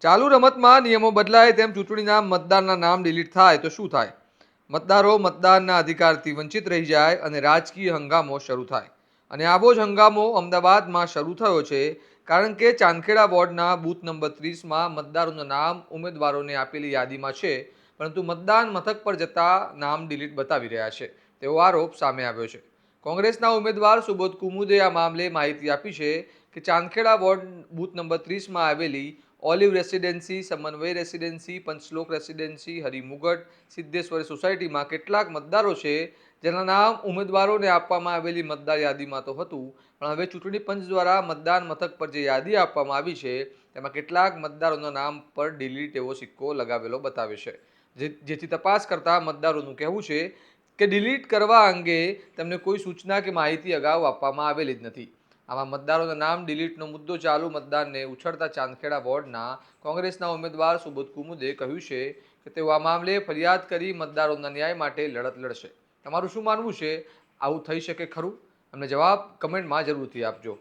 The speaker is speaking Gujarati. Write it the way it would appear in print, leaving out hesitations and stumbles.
ચાલુ રમતમાં નિયમો બદલાય તેમ ચૂંટણીના મતદારના નામ ડિલીટ થાય તો શું થાય? મતદારો મતદાનના અધિકારથી વંચિત રહી જાય અને રાજકીય હંગામો શરૂ થાય. અને આવો જ હંગામો અમદાવાદમાં શરૂ થયો છે, કારણ કે ચાંદખેડા વોર્ડના બૂથ નંબર 30માં મતદારોનું નામ ઉમેદવારોને આપેલી યાદીમાં છે, પરંતુ મતદાન મથક પર જતા નામ ડિલીટ બતાવી રહ્યા છે તેવો આરોપ સામે આવ્યો છે. કોંગ્રેસના ઉમેદવાર સુબોધ કુમુદે આ મામલે માહિતી આપી છે કે ચાંદખેડા વોર્ડ બૂથ નંબર 30માં આવેલી ઓલિવ રેસિડેન્સી, સમન્વય રેસિડેન્સી, પંચલોક રેસિડેન્સી, હરિમુગટ, સિદ્ધેશ્વરી સોસાયટીમાં કેટલાક મતદારો છે જેના નામ ઉમેદવારોને આપવામાં આવેલી મતદાર યાદીમાં તો હતું, પણ હવે ચૂંટણી પંચ દ્વારા મતદાન મથક પર જે યાદી આપવામાં આવી છે તેમાં કેટલાક મતદારોના નામ પર ડિલીટ એવો સિક્કો લગાવેલો બતાવે છે. જેથી તપાસ કરતા મતદારોનું કહેવું છે કે ડિલીટ કરવા અંગે તેમને કોઈ સૂચના કે માહિતી અગાઉ આપવામાં આવેલી જ નથી. આમાં મતદારોના નામ ડિલીટનો મુદ્દો ચાલુ મતદાનને ઉછળતા ચાંદખેડા વોર્ડના કોંગ્રેસના ઉમેદવાર સુબોધ કુમુદે કહ્યું છે કે તેઓ આ મામલે ફરિયાદ કરી મતદારોના ન્યાય માટે લડત લડશે. તમારું શું માનવું છે? આવું થઈ શકે ખરું? અમને જવાબ કમેન્ટમાં જરૂરથી આપજો.